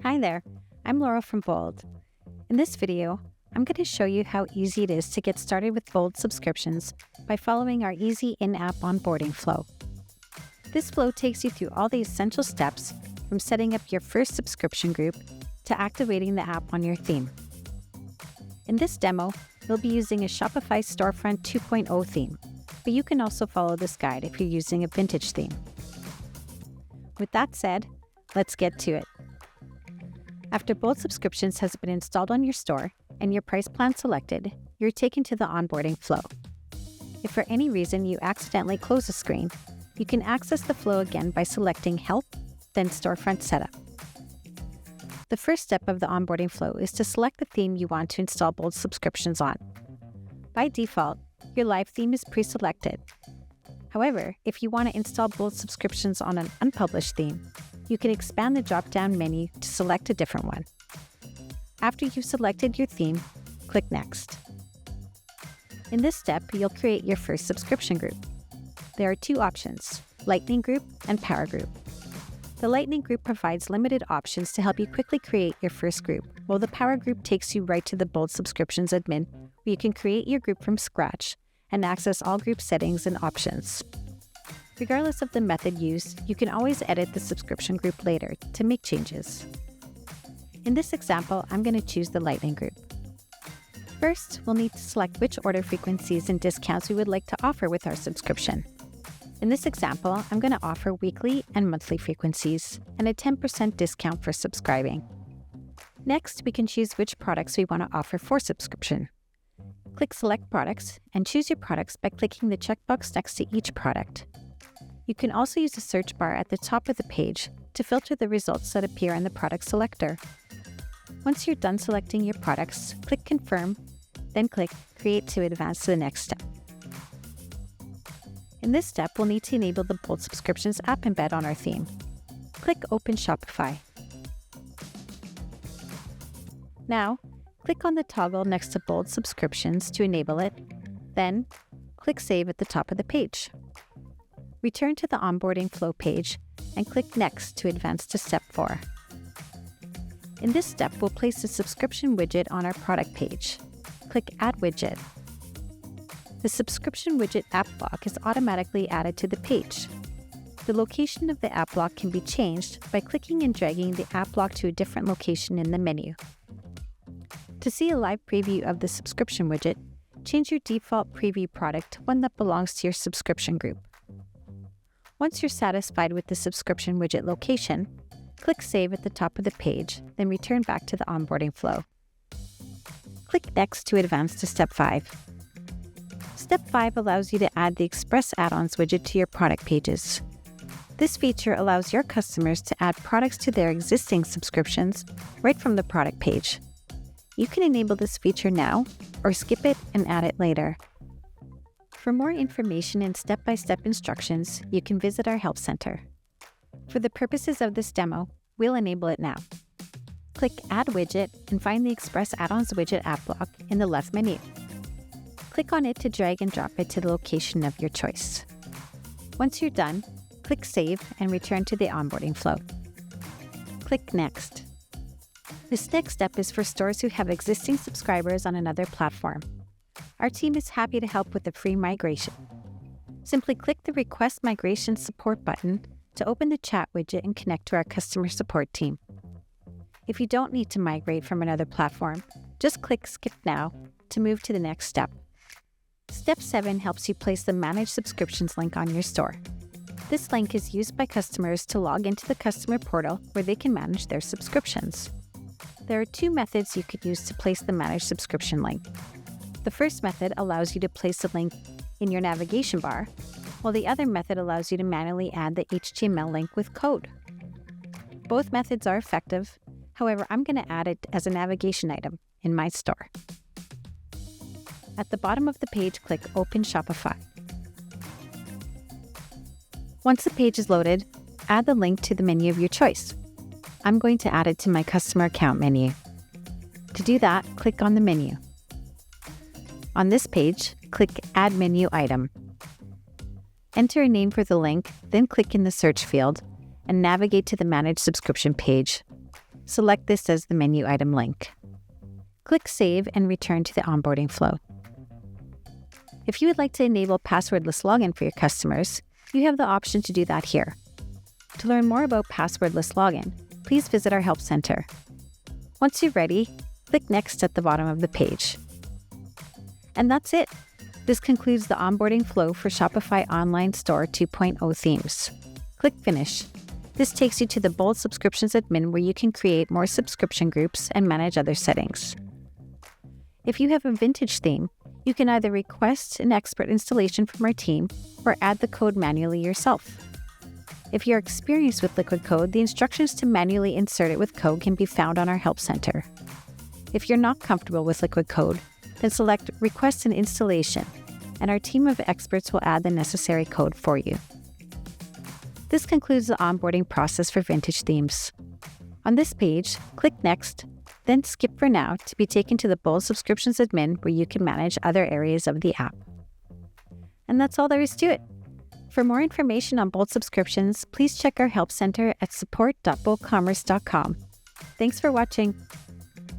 Hi there, I'm Laurel from Bold. In this video, I'm going to show you how easy it is to get started with Bold subscriptions by following our easy in-app onboarding flow. This flow takes you through all the essential steps from setting up your first subscription group to activating the app on your theme. In this demo, we'll be using a Shopify Storefront 2.0 theme, but you can also follow this guide if you're using a vintage theme. With that said, let's get to it. After Bold Subscriptions has been installed on your store and your price plan selected, you're taken to the onboarding flow. If for any reason you accidentally close a screen, you can access the flow again by selecting Help, then Storefront Setup. The first step of the onboarding flow is to select the theme you want to install Bold Subscriptions on. By default, your live theme is pre-selected. However, if you want to install Bold Subscriptions on an unpublished theme, you can expand the drop-down menu to select a different one. After you've selected your theme, click Next. In this step, you'll create your first subscription group. There are two options, Lightning Group and Power Group. The Lightning Group provides limited options to help you quickly create your first group, while the Power Group takes you right to the Bold Subscriptions admin, where you can create your group from scratch and access all group settings and options. Regardless of the method used, you can always edit the subscription group later to make changes. In this example, I'm going to choose the Lightning Group. First, we'll need to select which order frequencies and discounts we would like to offer with our subscription. In this example, I'm going to offer weekly and monthly frequencies and a 10% discount for subscribing. Next, we can choose which products we want to offer for subscription. Click Select Products and choose your products by clicking the checkbox next to each product. You can also use the search bar at the top of the page to filter the results that appear in the product selector. Once you're done selecting your products, click Confirm, then click Create to advance to the next step. In this step, we'll need to enable the Bold Subscriptions app embed on our theme. Click Open Shopify. Now, click on the toggle next to Bold Subscriptions to enable it, then click Save at the top of the page. Return to the onboarding flow page and click Next to advance to Step 4. In this step, we'll place the subscription widget on our product page. Click Add Widget. The subscription widget app block is automatically added to the page. The location of the app block can be changed by clicking and dragging the app block to a different location in the menu. To see a live preview of the subscription widget, change your default preview product to one that belongs to your subscription group. Once you're satisfied with the subscription widget location, click Save at the top of the page, then return back to the onboarding flow. Click Next to advance to Step 5. Step 5 allows you to add the Express Add-ons widget to your product pages. This feature allows your customers to add products to their existing subscriptions right from the product page. You can enable this feature now or skip it and add it later. For more information and step-by-step instructions, you can visit our Help Center. For the purposes of this demo, we'll enable it now. Click Add Widget and find the Express Add-ons widget app block in the left menu. Click on it to drag and drop it to the location of your choice. Once you're done, click Save and return to the onboarding flow. Click Next. This next step is for stores who have existing subscribers on another platform. Our team is happy to help with the free migration. Simply click the Request Migration Support button to open the chat widget and connect to our customer support team. If you don't need to migrate from another platform, just click Skip Now to move to the next step. Step 7 helps you place the Manage Subscriptions link on your store. This link is used by customers to log into the customer portal where they can manage their subscriptions. There are two methods you could use to place the Manage Subscription link. The first method allows you to place a link in your navigation bar, while the other method allows you to manually add the HTML link with code. Both methods are effective, however, I'm going to add it as a navigation item in my store. At the bottom of the page, click Open Shopify. Once the page is loaded, add the link to the menu of your choice. I'm going to add it to my customer account menu. To do that, click on the menu. On this page, click Add Menu Item. Enter a name for the link, then click in the search field and navigate to the Manage Subscription page. select this as the menu item link. Click Save and return to the onboarding flow. If you would like to enable passwordless login for your customers, you have the option to do that here. To learn more about passwordless login, please visit our Help Center. Once you're ready, click Next at the bottom of the page. And that's it. This concludes the onboarding flow for Shopify Online Store 2.0 themes. Click Finish. This takes you to the Bold Subscriptions admin where you can create more subscription groups and manage other settings. If you have a vintage theme, you can either request an expert installation from our team or add the code manually yourself. If you're experienced with Liquid Code, the instructions to manually insert it with code can be found on our Help Center. If you're not comfortable with Liquid Code, then select Request an Installation, and our team of experts will add the necessary code for you. This concludes the onboarding process for vintage themes. On this page, click Next, then skip for now to be taken to the Bold Subscriptions admin where you can manage other areas of the app. And that's all there is to it. For more information on Bold Subscriptions, please check our Help Center at support.boldcommerce.com. Thanks for watching.